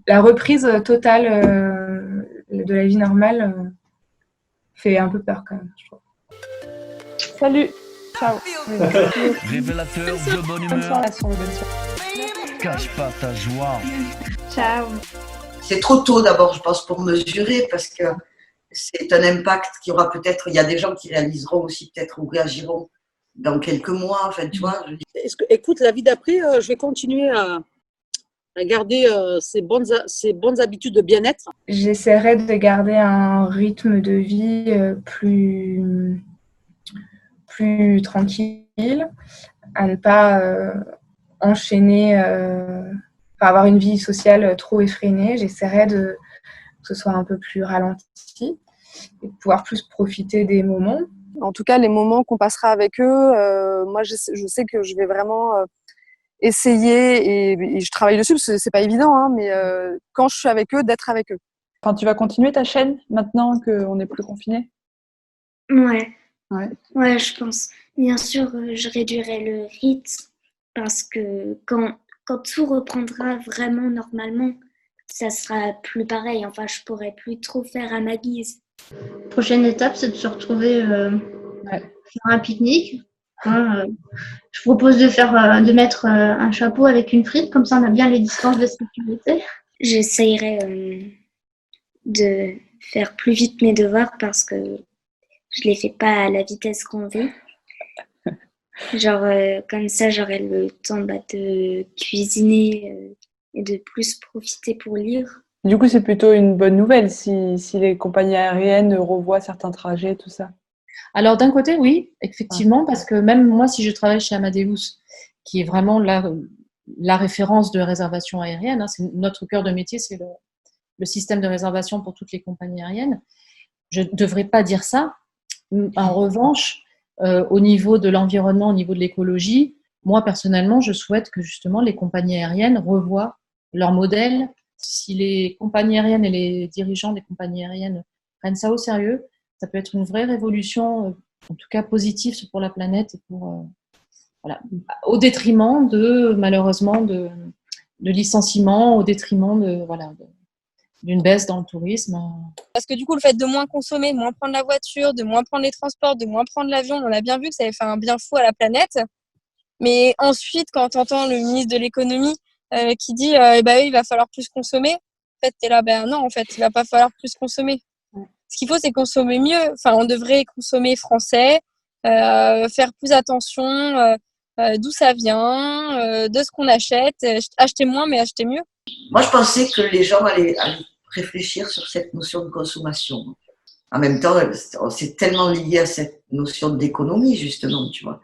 La reprise totale de la vie normale fait un peu peur quand même, je trouve. Salut. Ciao. Révélateur de bonne Bonne humeur, soirée. Bonne soirée. cache pas ta joie. Ciao. C'est trop tôt d'abord, je pense, pour mesurer, parce que c'est un impact qui aura peut-être, il y a des gens qui réaliseront aussi peut-être ou réagiront dans quelques mois, enfin, tu vois. Écoute, la vie d'après, je vais continuer à garder ces bonnes habitudes de bien-être. J'essaierai de garder un rythme de vie plus tranquille, à ne pas enchaîner, avoir une vie sociale trop effrénée. J'essaierai que ce soit un peu plus ralenti et de pouvoir plus profiter des moments. En tout cas, les moments qu'on passera avec eux, moi, je sais que je vais vraiment essayer et je travaille dessus parce que c'est pas évident, hein, mais quand je suis avec eux, d'être avec eux. Enfin, tu vas continuer ta chaîne maintenant qu'on n'est plus confiné? Ouais. Ouais. Ouais, je pense. Bien sûr, je réduirai le rythme parce que quand tout reprendra vraiment normalement, ça sera plus pareil. Enfin, je pourrai plus trop faire à ma guise. Prochaine étape, c'est de se retrouver faire un pique-nique. Je propose de mettre un chapeau avec une frite, comme ça on a bien les distances de sécurité. J'essayerai de faire plus vite mes devoirs parce que je les fais pas à la vitesse qu'on veut. Genre, comme ça, j'aurai le temps de cuisiner et de plus profiter pour lire. Du coup, c'est plutôt une bonne nouvelle si les compagnies aériennes revoient certains trajets, tout ça. Alors d'un côté, oui, effectivement, parce que même moi, si je travaille chez Amadeus, qui est vraiment la référence de réservation aérienne, hein, c'est notre cœur de métier, c'est le système de réservation pour toutes les compagnies aériennes. Je ne devrais pas dire ça. En revanche, au niveau de l'environnement, au niveau de l'écologie, moi personnellement, je souhaite que justement les compagnies aériennes revoient leur modèle. Si les compagnies aériennes et les dirigeants des compagnies aériennes prennent ça au sérieux, ça peut être une vraie révolution, en tout cas positive pour la planète et voilà, au détriment malheureusement de licenciements, au détriment d'une baisse dans le tourisme. Parce que du coup, le fait de moins consommer, de moins prendre la voiture, de moins prendre les transports, de moins prendre l'avion, on a bien vu que ça avait fait un bien fou à la planète. Mais ensuite, quand tu entends le ministre de l'économie qui dit il va falloir plus consommer, en fait, tu es là, non, en fait, il va pas falloir plus consommer. Ce qu'il faut, c'est consommer mieux. Enfin, on devrait consommer français, faire plus attention d'où ça vient, de ce qu'on achète, acheter moins, mais acheter mieux. Moi, je pensais que les gens allaient réfléchir sur cette notion de consommation. En même temps, c'est tellement lié à cette notion d'économie, justement, tu vois.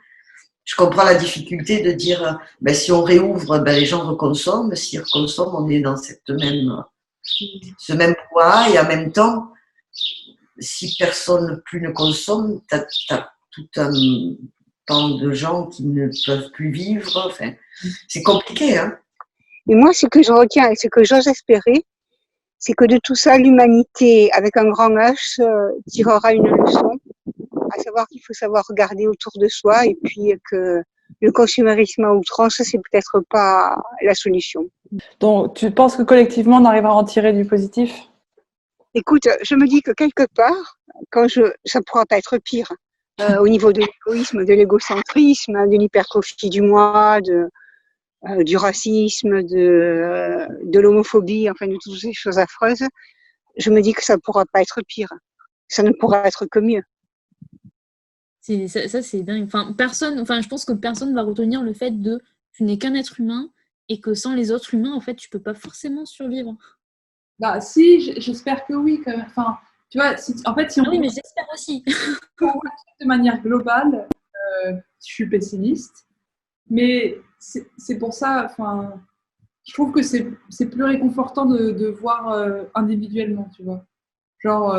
Je comprends la difficulté de dire, si on réouvre, les gens reconsomment. S'ils reconsomment, on est dans ce même poids. Et en même temps, si personne plus ne consomme, tu as tout un pan de gens qui ne peuvent plus vivre. Enfin, c'est compliqué, hein. Et moi, ce que je retiens et ce que j'ose espérer, c'est que de tout ça, l'humanité, avec un grand H, tirera une leçon, à savoir qu'il faut savoir regarder autour de soi et puis que le consumérisme à outrance, c'est peut-être pas la solution. Donc, tu penses que collectivement, on arrive à en tirer du positif? Écoute, je me dis que quelque part, ça pourra pas être pire, au niveau de l'égoïsme, de l'égocentrisme, de l'hypertrophie du moi, du racisme, de l'homophobie, enfin de toutes ces choses affreuses, je me dis que ça ne pourra pas être pire. Ça ne pourra être que mieux. Ça, c'est dingue. Je pense que personne ne va retenir le fait de tu n'es qu'un être humain et que sans les autres humains, en fait, tu peux pas forcément survivre. Bah si, j'espère que oui. Quand même. Enfin, tu vois, si on oui, mais j'espère aussi. De manière globale, je suis pessimiste, mais c'est pour ça. Enfin, je trouve que c'est plus réconfortant de voir individuellement, tu vois. Genre,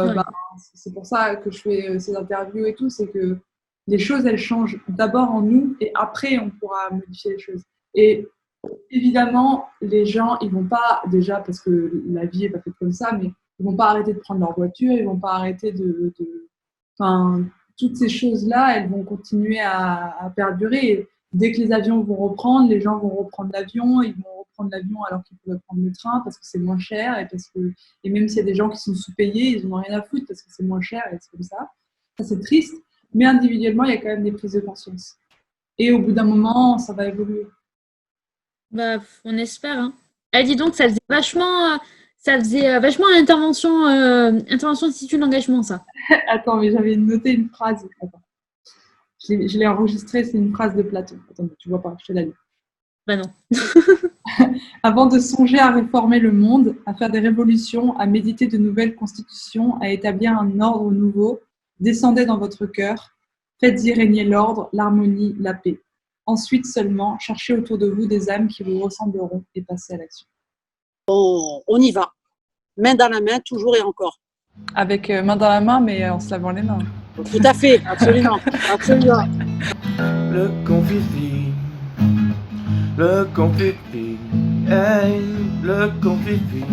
c'est pour ça que je fais ces interviews et tout, c'est que les choses, elles changent d'abord en nous et après, on pourra modifier les choses. Et évidemment, les gens, ils vont pas, déjà parce que la vie est pas faite comme ça, mais ils vont pas arrêter de prendre leur voiture, ils vont pas arrêter toutes ces choses-là, elles vont continuer à perdurer. Et dès que les avions vont reprendre, les gens vont reprendre l'avion, ils vont prendre l'avion alors qu'ils pourraient prendre le train parce que c'est moins cher et même s'il y a des gens qui sont sous-payés, ils n'en ont rien à foutre parce que c'est moins cher et c'est comme ça. Ça, c'est triste. Mais individuellement, il y a quand même des prises de conscience. Et au bout d'un moment, ça va évoluer. Bah, on espère. Hein. Elle dit donc, ça faisait vachement intervention institut d'engagement, ça. Attends, mais j'avais noté une phrase. Attends. Je l'ai enregistrée, c'est une phrase de Platon. Attends, tu vois pas, je te la lis. Bah non. Avant de songer à réformer le monde, à faire des révolutions, à méditer de nouvelles constitutions, à établir un ordre nouveau, descendez dans votre cœur, faites-y régner l'ordre, l'harmonie, la paix. Ensuite seulement, cherchez autour de vous des âmes qui vous ressembleront et passez à l'action. On y va. Main dans la main, toujours et encore. Avec main dans la main, mais en se lavant les mains. Tout à fait, absolument. Absolument. Le confifi, le confifi, hey, le confifi.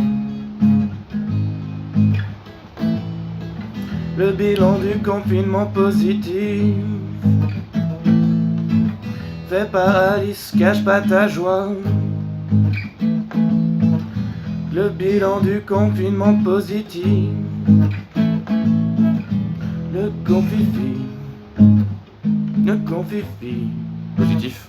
Le bilan du confinement positif fait par Alice, cache pas ta joie. Le bilan du confinement positif. Le confifi positif.